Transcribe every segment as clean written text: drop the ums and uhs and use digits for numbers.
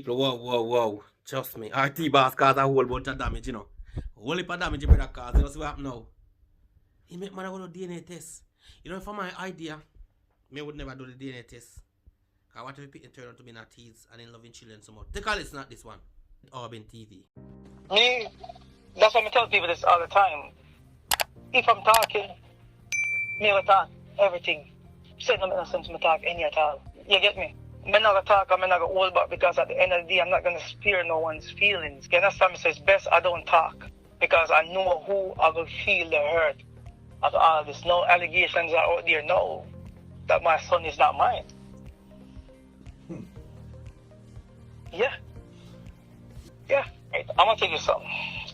people, whoa. Trust me. RT boss cause a whole bunch of damage, you know. Whole heap of damage, brother, cause you know see what happen now. He make man go do DNA test. You know, for my idea, me would never do the DNA test. Cause what if it turn out to be not tease and in loving children so much? Take all it's not this one. Obeah TV. Me, that's why I tell people this all the time. If I'm talking, me will talk everything. Say no sense me talk any at all. You get me? I'm not gonna talk, I'm not gonna hold back because at the end of the day, I'm not gonna spare no one's feelings. You understand me? So it's best I don't talk because I know who I will feel the hurt of all this. No allegations are out there. No, that my son is not mine. Yeah. Right. I'm gonna tell you something.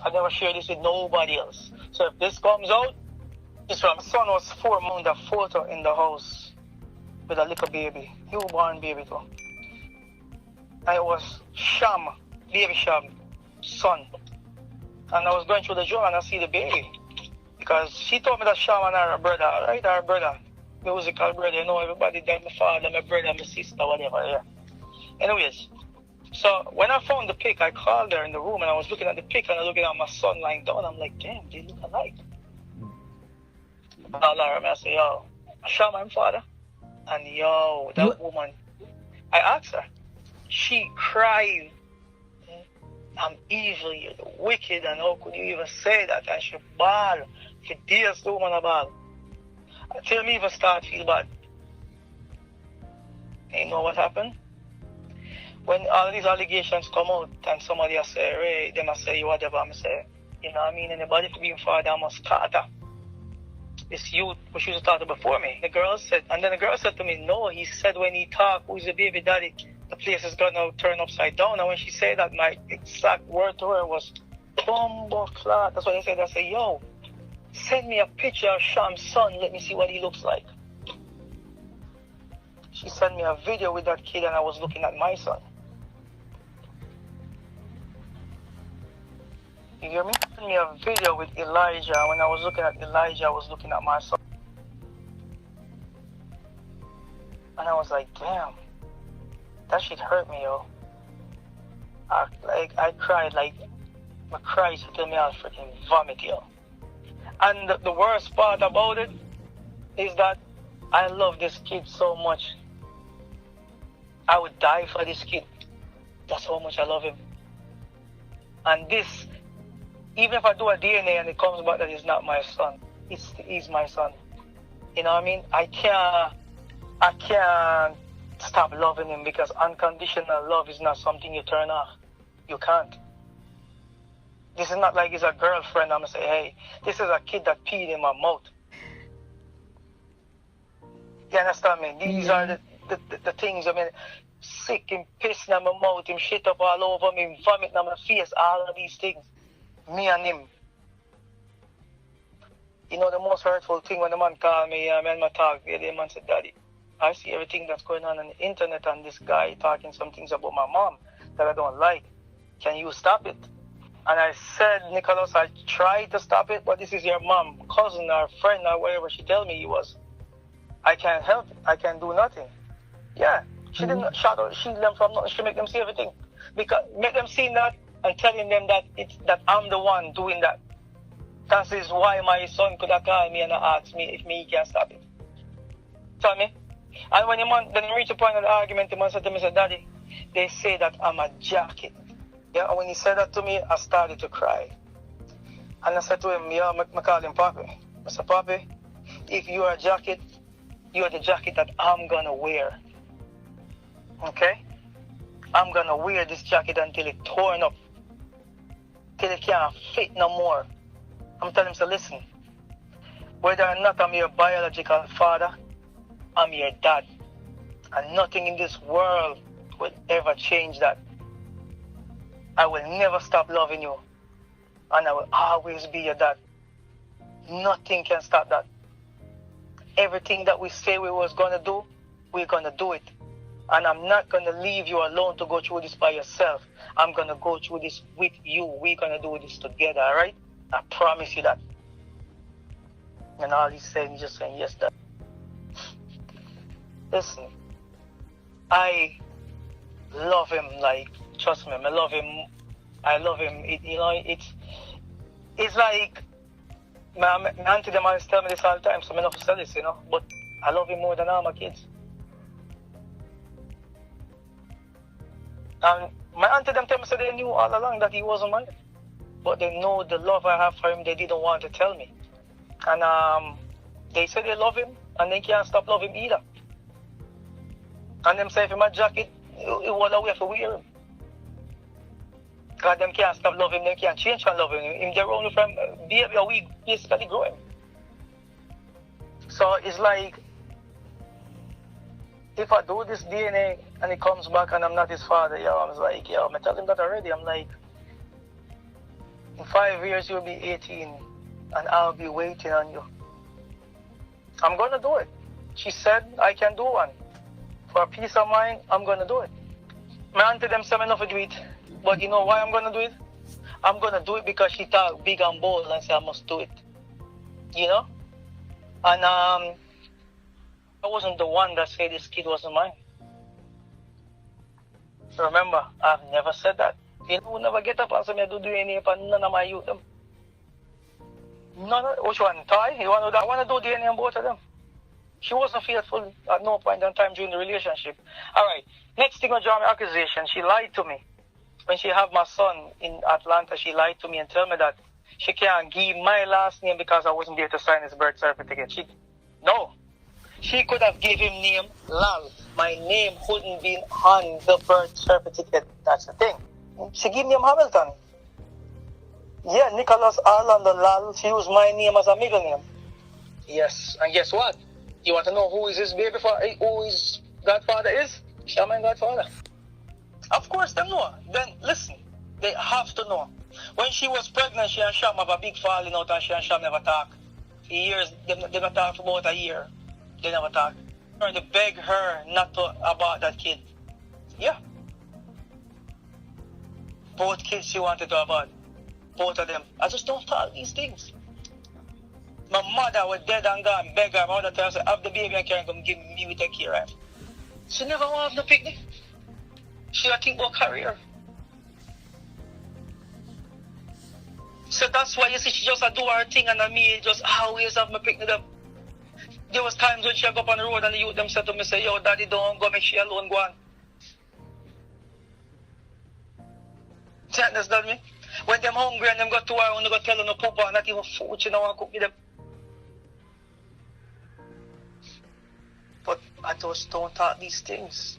I never share this with nobody else. So if this comes out, it's from my son was 4 months, a photo in the house with a little baby, newborn baby too. And it was Cham, Baby Cham, son. And I was going through the journal and I see the baby. Because she told me that Cham and her brother, right? Her brother, musical brother, you know, everybody that my father, my brother, my sister, whatever, yeah. Anyways, so when I found the pic, I called her in the room and I was looking at the pic and I was looking at my son lying down. I'm like, damn, they look alike. I called her and I said, yo, Cham, I'm father. And yo, that woman, I asked her, she cried, I'm evil, you're wicked, and how could you even say that? And she bawled for days, the woman bawled. Until me even start to feel bad. And you know what happened? When all these allegations come out and somebody will say, Ray, they must say you whatever, I'm say, you know what I mean? Anybody for being father, I must start her. This youth, which used to start before me. The girl said, and then the girl said to me, no, he said when he talk, who's the baby daddy, the place is gonna turn upside down. And when she said that, my exact word to her was, bumbo clot. That's what I said. I said, yo, send me a picture of Cham's son, let me see what he looks like. She sent me a video with that kid and I was looking at my son. You hear me? Sent me a video with Elijah. When I was looking at Elijah, I was looking at my son. And I was like, damn, that shit hurt me, yo. I cried, like, my cries until me I freaking vomit, yo. And the worst part about it is that I love this kid so much. I would die for this kid. That's how much I love him. And this, even if I do a DNA and it comes back that he's not my son, he's my son. You know what I mean? I can't stop loving him because unconditional love is not something you turn off. You can't. This is not like he's a girlfriend. I'm going to say, hey, this is a kid that peed in my mouth. You understand me? These are the things, I mean, sick, him pissing in my mouth, him shit up all over me, him vomiting on my face, all of these things. Me and him. You know the most hurtful thing when the man called me, and my talk, the man said, Daddy, I see everything that's going on the internet and this guy talking some things about my mom that I don't like. Can you stop it? And I said, Nicholas, I tried to stop it, but this is your mom, cousin or friend or whatever she tell me he was. I can't help it. I can't do nothing. Yeah, she didn't shut or shield them from nothing. She make them see everything. Because make them see that and telling them that that I'm the one doing that. That is why my son could have called me and asked me if me can stop it. Tell me? And when the man then reached the point of the argument, the man said to me, Daddy, they say that I'm a jacket. Yeah, and when he said that to me, I started to cry. And I said to him, yeah, I called him Papi. I said, Papi, if you are a jacket, you're the jacket that I'm gonna wear. Okay? I'm gonna wear this jacket until it's torn up. Till it can't fit no more. I'm telling him, so listen, whether or not I'm your biological father, I'm your dad. And nothing in this world will ever change that. I will never stop loving you. And I will always be your dad. Nothing can stop that. Everything that we say we was going to do, we're going to do it. And I'm not going to leave you alone to go through this by yourself. I'm going to go through this with you. We're going to do this together, all right? I promise you that. And all he's saying, just saying, yes, Dad. Listen, I love him like Trust me, I love him. I love him. It's like my auntie them always tell me this all the time, so I don't say this, but I love him more than all my kids. And my auntie them tell me so they knew all along that he wasn't mine. But they know the love I have for him, they didn't want to tell me. And they say they love him, and they can't stop loving him either. And them say if him a jacket, it was a way to wear him. Because them can't stop loving him, they can't change from loving him. They're only from baby a week basically growing. So it's like, if I do this DNA and he comes back and I'm not his father, I was like, I tell him that already. I'm like, in 5 years you'll be 18 and I'll be waiting on you. I'm gonna do it. She said I can do one. For peace of mind, I'm gonna do it. My auntie them said enough to do it. But you know why I'm gonna do it? I'm gonna do it because she talked big and bold and said I must do it. And I wasn't the one that said this kid wasn't mine. Remember, I've never said that. You will never get up and say me do DNA for none of my youth. None of which one? Ty? I want to do DNA on both of them. She wasn't faithful at no point in time during the relationship. Alright, next thing on drama accusation, she lied to me. When she had my son in Atlanta, she lied to me and told me that she can't give my last name because I wasn't there to sign his birth certificate. No. She could have given him name Lall. My name couldn't be on the birth certificate. That's the thing. She gave me Hamilton. Yeah, Nicholas Lall. She used my name as a middle name. Yes, and guess what? You want to know who is his baby father? Who his godfather is? Sham my godfather. Of course, they know. Then listen, they have to know. When she was pregnant, she and Sham have a big falling out, and she and Sham never talk. For years, they never talk for about a year. They never talk. Trying to beg her not to abort that kid. Yeah. Both kids she wanted to abort. Both of them. I just don't talk these things. My mother was dead and gone. Beg her. My mother tells her, have the baby and can't come give me with a care of. She never want no picnic. She don't think about career. So that's why you see she just do her thing and me just always have my picnic up. There was times when she go up on the road and the youth them said to me, say, yo, daddy don't go, make she alone go on. Do you understand me? When them hungry and them go to her and they go tell them no papa, not even food, she don't want to cook with them. But I just don't talk these things.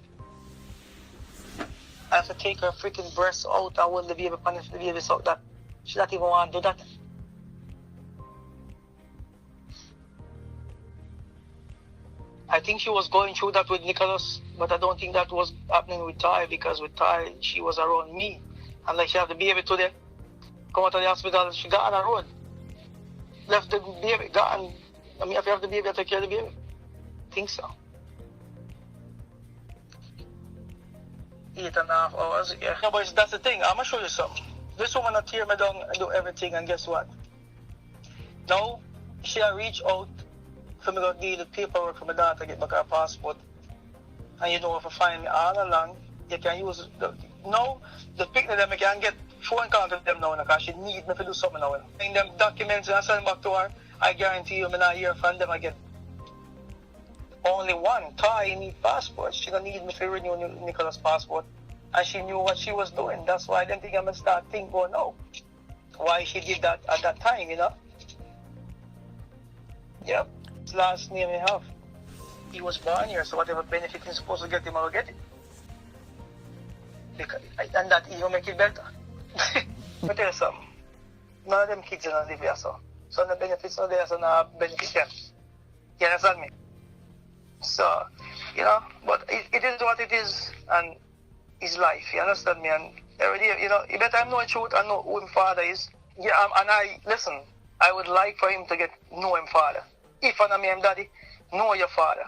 I have to take her freaking breasts out and hold the baby punish the baby so that she not even want to do that. I think she was going through that with Nicholas, but I don't think that was happening with Ty, because with Ty, she was around me. And like she had the baby today, come out of the hospital, she got on the road. Left the baby, gone. I mean, if you have the baby, I take care of the baby. I think so. 8.5 hours, yeah. No, but that's the thing, I'm gonna show you something. This woman will tear me down and do everything, and guess what? Now, she will reach out for me to deal with paperwork for my daughter to get back her passport. And you know, if you find me all along, you can use the picture them, I can get phone call to them now because she need me to do something now. In them documents and I send back to her, I guarantee you I'm not hear from them again. Only one, Ty need passport. She don't need me to renew Nicholas' passport. And she knew what she was doing. That's why I didn't think I'm going to start thinking, oh no. Why she did that at that time, Yep. It's the last name I have. He was born here, so whatever benefit he's supposed to get him, I'll get it. And that even make it better. But tell you something. None of them kids don't live here, so the benefits are there, so no benefit them. You understand me? So, but it is what it is, and it's life, you understand me? And every day, you better know the truth and know who his father is. Yeah, and listen, I would like for him to know him father. If I'm him daddy, know your father.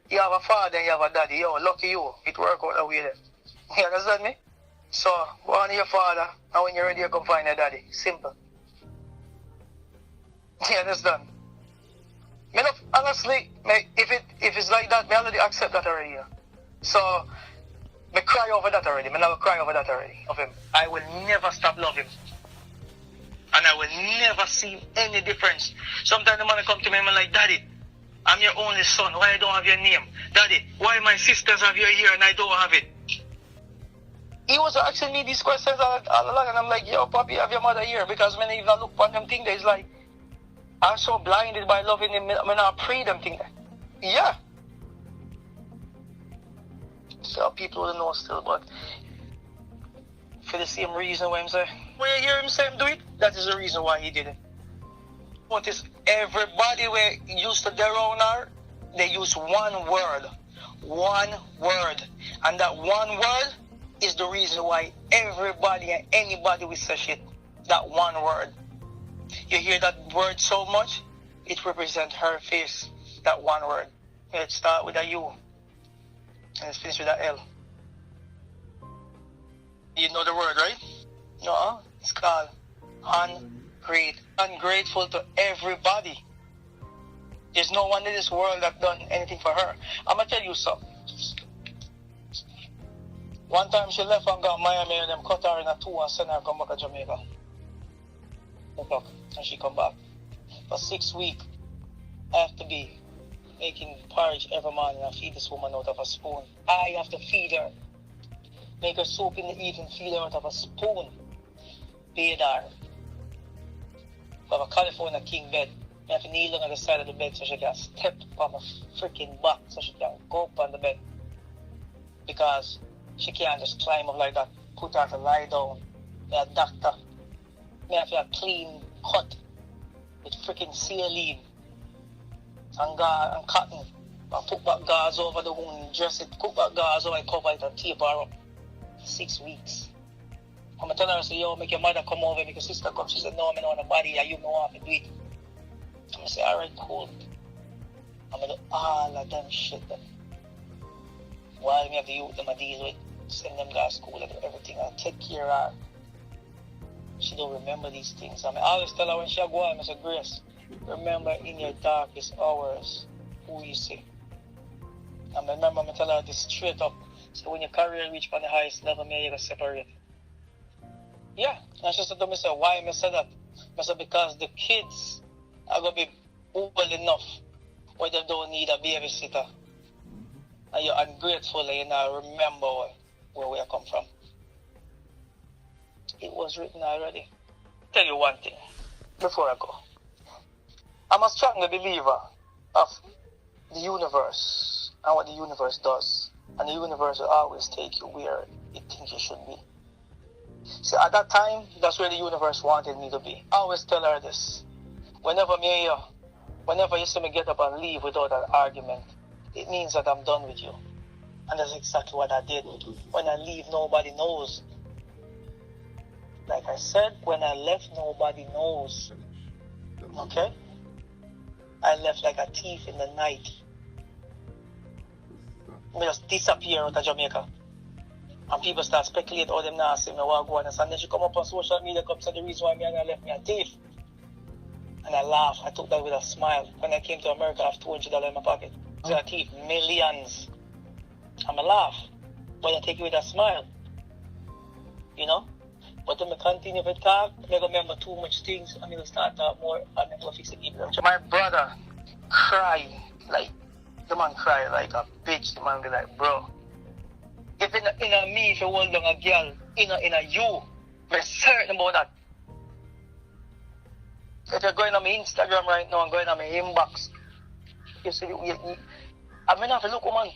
You have a father and you have a daddy. Yo, lucky you, it work out that way there. You understand me? So, go on to your father, and when you're ready, you come find your daddy. Simple. You understand? Honestly, if it's like that, I already accept that already. So, Me cry over that already. Me never cry over that already of him. I will never stop loving him. And I will never see any difference. Sometimes the man come to me and I'm like, Daddy, I'm your only son. Why I don't have your name? Daddy, why my sisters have your hair and I don't have it? He was asking me these questions all along, and I'm like, yo, Papi, have your mother here? Because when I even look on them things, it's like, I'm so blinded by loving him, when I pray them things. Yeah. So people don't know still, but for the same reason why I'm saying, when you hear him say him do it, that is the reason why he did it. Notice everybody where used to their own art, they use one word. One word. And that one word is the reason why everybody and anybody will say shit. That one word. You hear that word so much, it represents her face. That one word. It starts with a U. And it finishes with a L. You know the word, right? No, it's called ungrateful to everybody. There's no one in this world that done anything for her. I'm gonna tell you something. One time she left and got Miami and them cut her in a 2 and send her come back to Jamaica. And she come back. For 6 weeks, I have to be making porridge every morning and feed this woman out of a spoon. I have to feed her. Make her soup in the evening, feed her out of a spoon. Bathe her. I have a California king bed. I have to kneel on the side of the bed so she can step on my freaking back so she can go up on the bed. Because she can't just climb up like that. Put her to lie down. Me a doctor. Me have a clean cut with freaking saline and cotton. And put back gauze over the wound, dress it, put back gauze over and cover it and tape her up. 6 weeks. I'm going to tell her, say, yo, make your mother come over, make your sister come. She said, no, I don't want a body, and you don't want to do it. I'm going to say, all right, cool. I'm going to do all of them shit. Then. While we have the youth them I deal with, send them to school and do everything, and take care of her. She don't remember these things. I always tell her when she go on, I say, Grace, remember in your darkest hours who you see. And remember, I tell her this straight up. So when your career reach on the highest level, you're going to separate. Yeah. And she said to me, so why I said that? I said, because the kids are going to be old enough where they don't need a babysitter. And you're ungrateful and you now remember where we come from. It was written already. Tell you one thing before I go. I'm a strong believer of the universe and what the universe does. And the universe will always take you where it thinks you should be. See, at that time, that's where the universe wanted me to be. I always tell her this. Whenever you see me get up and leave without an argument, it means that I'm done with you. And that's exactly what I did. When I leave, nobody knows. Like I said, when I left, nobody knows. Okay? I left like a thief in the night. I just disappear out of Jamaica. And people start speculating, oh, them now say me what go on. And then she come up on social media, come say the reason why me and I left me a thief. And I laugh. I took that with a smile. When I came to America, I have $200 in my pocket. So I thief millions. And I laugh. But I take it with a smile. You know? But when I continue to talk, I remember too much things. I'm going to start talk more and I'm going to fix it even. My brother crying like, the man cry like a bitch. The man be like, bro, if in a me, if you hold down a girl, in a you, I'm certain about that. If you're going on my Instagram right now and going on my inbox, you see, I'm going to have to look, woman.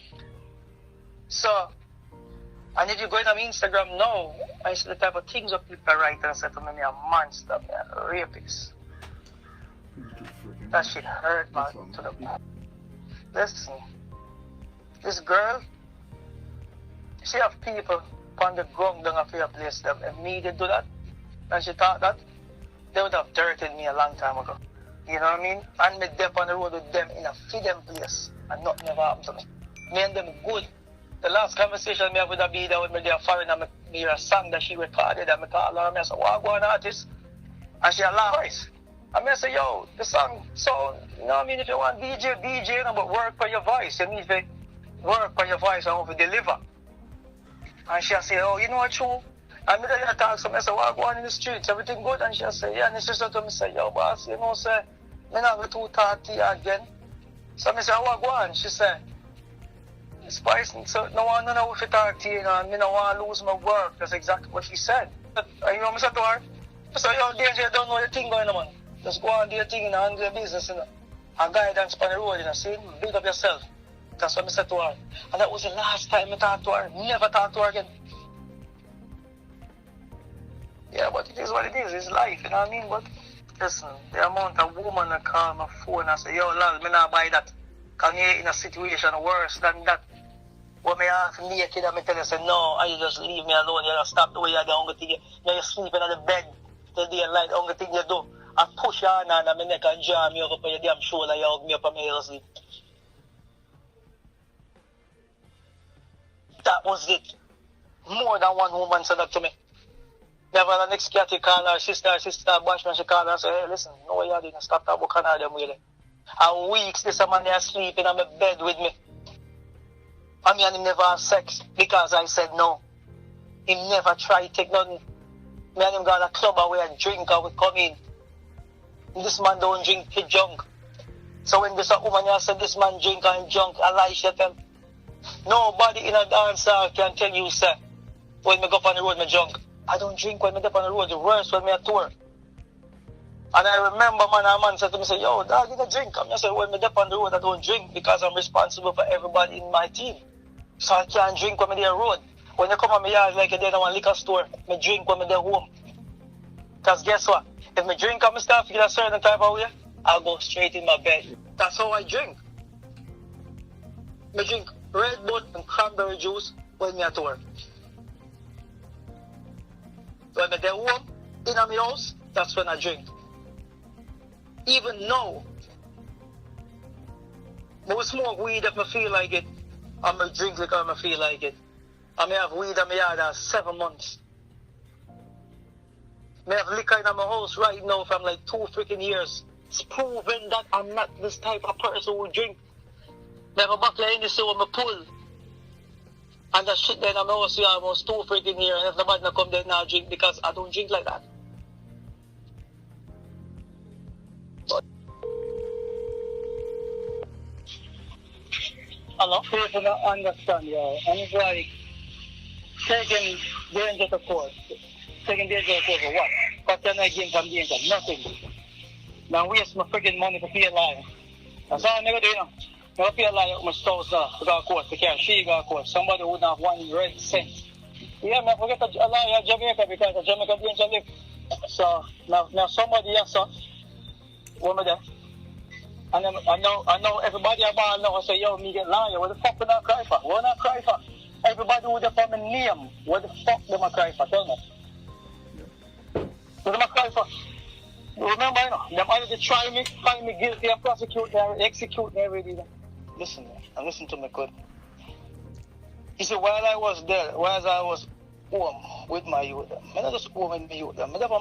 So, and if you're going on my Instagram now, I see the type of things that people write and say to me, I'm a monster, I'm a rapist. That shit hurt, man, to the bone. Listen, this girl, she have people on the ground down a fair place them. If me did do that, and she thought that, they would have dirted me a long time ago. You know what I mean? And me deep on the road with them in a freedom place, and nothing ever happened to me. Me and them good. The last conversation me have with a bida with me, they are foreign, and me hear a song that she recorded, and me call her, and I say, what go on artist? And she a laugh. And I say, yo, the song, so, you know what I mean, if you want DJ, no, but work for your voice. You need to work for your voice and how to deliver. And she say, oh, you know what, true? And me then talk to me, I say, what go on in the streets? Everything good? And she say, yeah. And she said to me, say, yo, boss, you know, say, me not go too talk again. So I say, what go on? She say, Spice, so no one know if you talk to you, and me no want to lose my work. That's exactly what she said. And you know, I said to her, I said, yo, Danger, you don't know the thing going on, man. Just go on do your thing and handle your business, you know. And guidance on the road, you know, see, build up yourself. That's what I said to her. And that was the last time I talked to her. Never talked to her again. Yeah, but it is what it is. It's life, you know what I mean? But listen, the amount of woman that call my phone and say, yo, Lal, me not buy that. Because you're in a situation worse than that. When me ask naked and me tell you, say, no, and you just leave me alone. You just stop the way you're the only thing. You're sleeping on the bed till day and night. The only thing you do, I push your hand on my neck and jam you up on your damn shoulder. You hug me up and me sleep. That was it. More than one woman said that to me. Never the next cat call her sister bash me, she call her and say, hey, listen, no way you didn't stop that book and all them way. And weeks this man there sleeping on my bed with me. I mean, he never had sex because I said no. He never tried to take nothing. Me and him got a club where I drink and we come in. This man don't drink, he drunk. So when this woman here said this man drink and drunk, I lie, she tell him. Nobody in a dancer can tell you, sir, when me go up on the road, me drunk. I don't drink when me go up on the road, the worst when me a tour. And I remember, a man said to me, say, yo, dog, you don't drink. I say, when me go up on the road, I don't drink because I'm responsible for everybody in my team. So I can't drink when me there road. When you come on my yard like you did in one liquor store, me drink when me there home. Because guess what? If me drink and me start feel a certain type of way, I'll go straight in my bed. That's how I drink. Me drink Red Bull and cranberry juice when me at work. When me there home, in my house, that's when I drink. Even now, I will smoke weed if I feel like it. I may drink liquor if I feel like it. I may have weed in my yard for 7 months. I have liquor in my house right now from like 2 freaking years. It's proven that I'm not this type of person who drink. I have a bottle of Hennessy when I pull. And that shit then I'm also almost 2 freaking years. And if nobody not come there now drink because I don't drink like that. Hello? People don't understand, yeah. And it's like taking danger to court. Taking danger to court for what? Because you're not getting from danger. Nothing. Now waste my freaking money to pay a liar. That's all I'm going to do, you know. I pay a liar with my spouse to go to court, because she go to court. Somebody wouldn't have 1 red cent. Yeah, I forget a liar in Jamaica because the Jamaica danger live. So now somebody else, woman there. And then I know everybody about now say, yo, me get liar. What the fuck would I cry for? What would I cry for? Everybody would have my name. What the fuck do I cry for? Tell me. What do I cry for? Remember, you know, them either try me, find me guilty, and prosecute me, and execute me every day. Listen, man, and listen to me good. You see, while I was there, while I was home with my youth, I not just home with my youth, I never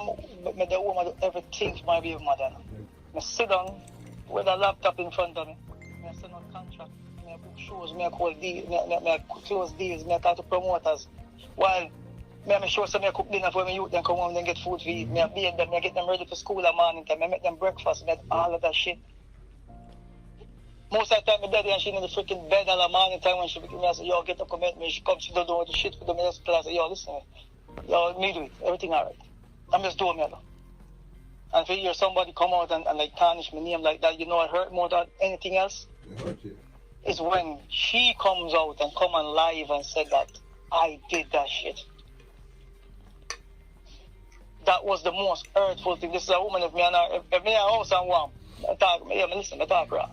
made the home do everything for my baby mother. I sit down with a laptop in front of me. I send out contract. I book shows. I call deals. I close deals. I talk to promoters. While I make sure I cook dinner for my youth. Then come home and get food to eat. I bathe them. I get them ready for school in the morning time. I make them breakfast. I all of that shit. Most of the time, my daddy and she in the freaking bed all the morning time when she pick me. I say, yo, get up, come at me. She comes, she don't do all the shit for them. I say, yo, listen, yo, me do it. Everything all right. I'm just doing it. And if you hear somebody come out and like tarnish my name like that, you know it hurt more than anything else. Is when she comes out and come on live and said that I did that shit. That was the most hurtful thing. This is a woman, if me and her, if me in her house and warm, I talk, yeah, listen, I talk her.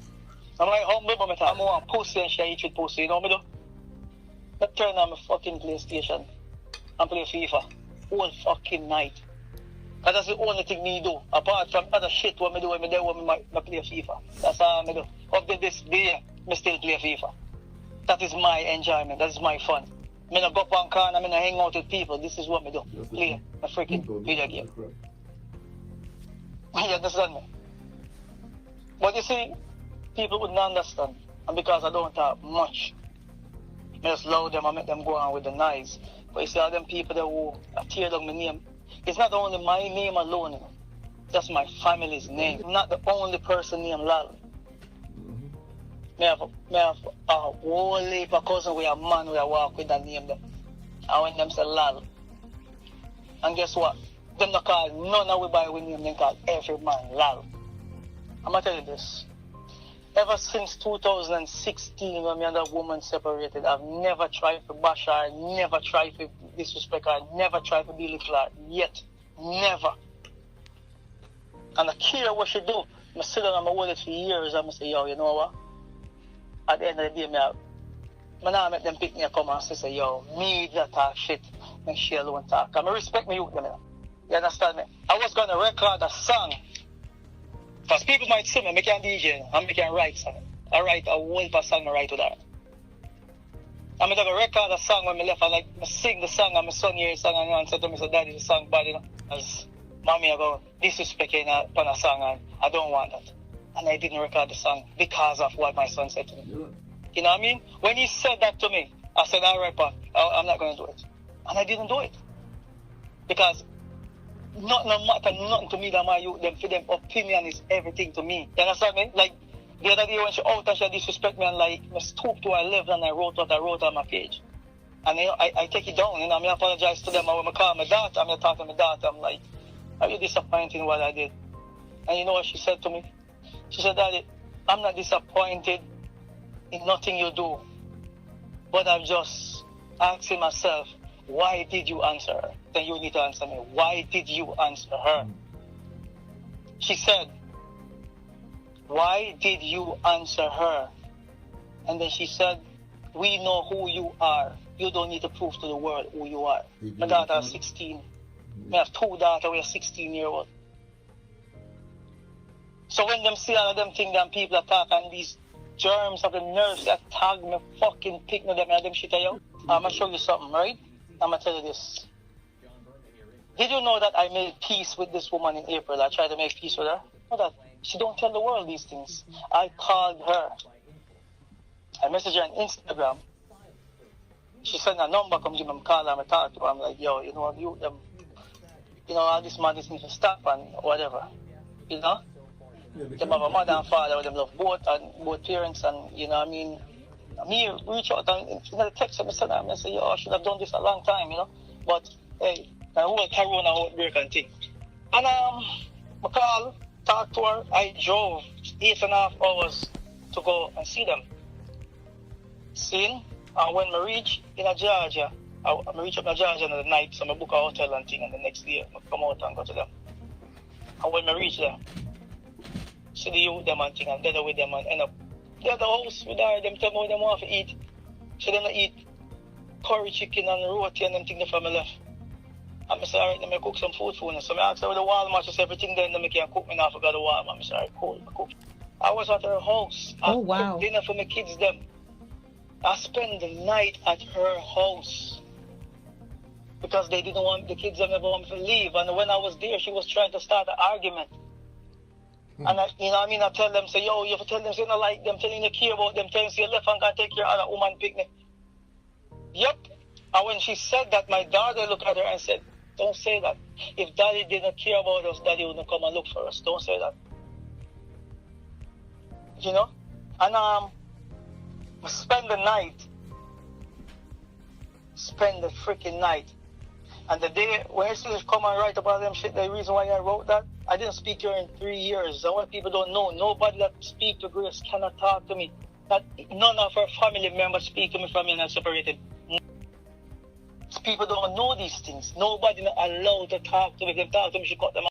I'm like humble, but I talk. I'm want pussy and she eat with pussy, you know what I do? I turn on my fucking PlayStation and play FIFA all fucking night. And that's the only thing me do. Apart from other shit what me do when me there when I play FIFA. That's all I do. Up to this day, me still play FIFA. That is my enjoyment. That is my fun. Me not go up on corner, me not hang out with people. This is what me do. Play a freaking video game. You understand me? But you see, people wouldn't understand. And because I don't talk much, I just allow them and make them go on with the knives. But you see all them people that who tear down my name. It's not only my name alone, you know. That's my family's name. I'm not the only person named Lall. Me have a whole heap of cousin with a man who I walk with that name them. And when them say Lall. And guess what? Them not call none of we by we name, them call every man Lall. I'm gonna tell you this. Ever since 2016 when me and that woman separated, I've never tried to bash her, never tried to disrespect her, never tried to belittle her. Yet. Never. And I care what she do. I sit down and I hold it for years and I say, yo, you know what? At the end of the day, I now make them pick me and come and say, yo, me that talk shit, and she alone talk. And I respect me youth, you know. You understand me? I was going to record a song. Because people might see me, I can DJ, and I can write song. I write a whole heap of song I write with her. I'm going to record a song when I left, and I sing the song, and my son hears the song, and I said to me, so daddy, the song bad, you know. As mommy, I go disrespecting upon a song, and I don't want that. And I didn't record the song because of what my son said to me. You know what I mean? When he said that to me, I said, all right, pa, I'm not going to do it. And I didn't do it. Because nothing matter nothing to me that my youth, them, for them opinion is everything to me. You understand me? Like, the other day when she out and she disrespect me and like, I stooped to her level and I wrote what I wrote on my page. And you know, I take it down, you know, I apologize to them. And when I call my daughter, I'm talking to my daughter, I'm like, are you disappointed in what I did? And you know what she said to me? She said, Daddy, I'm not disappointed in nothing you do. But I'm just asking myself, why did you answer her? Then you need to answer me. Why did you answer her? She said, why did you answer her? And then she said, we know who you are. You don't need to prove to the world who you are. My daughter is 16. I have two daughters who are 16-year-old. So when them see all of them things that people attack and these germs of the nerves that tag me, fucking pick me them and them shit out, I'm going to show you something, right? I'm going to tell you this. Did you know that I made peace with this woman in April? I tried to make peace with her. Know that she don't tell the world these things. I called her. I messaged her on Instagram. She sent a number, come give me a call and I talk to her. I'm like, yo, you know what, you know, all this madness needs to stop and whatever. You know? Them have a mother and father, them love both parents, and you know what I mean? Me reach out and you know, text them and I say, yo, I should have done this a long time, you know. But hey, I whole corona outbreak and thing. And I call, talk to her, I drove 8.5 hours to go and see them. Seen, and when I reach in Georgia, I reach up in Georgia in the night, so I book a hotel and thing, and the next day I come out and go to them. And when I reach there, see the youth them and thing, and gather with them and end up at the house with her, them tell me what them want to eat. So them eat curry chicken and roti and them thing from me left. And I said, alright, let me cook some food for you. So I asked her with the Walmart, she said everything there, and I can cook me now, I forgot the Walmart. I said, alright, cool, I cook. I was at her house. I cooked dinner for my kids them. I spent the night at her house. Because they didn't want, the kids never want me to leave. And when I was there, she was trying to start an argument. And I, you know what I mean, I tell them, say, yo, you have to tell them, say, you don't like them, telling you care about them, telling you left and can take care of that woman picnic. Yep. And when she said that, my daughter looked at her and said, don't say that. If daddy didn't care about us, daddy wouldn't come and look for us. Don't say that. You know? And I spend the night. Spend the freaking night. And the day when I still come and write about them shit, the reason why I wrote that, I didn't speak to her in 3 years. And what people don't know, nobody that speak to Grace cannot talk to me. That none of her family members speak to me from me and I'm separated. People don't know these things. Nobody not allowed to talk to me. If they talk to me, she cut them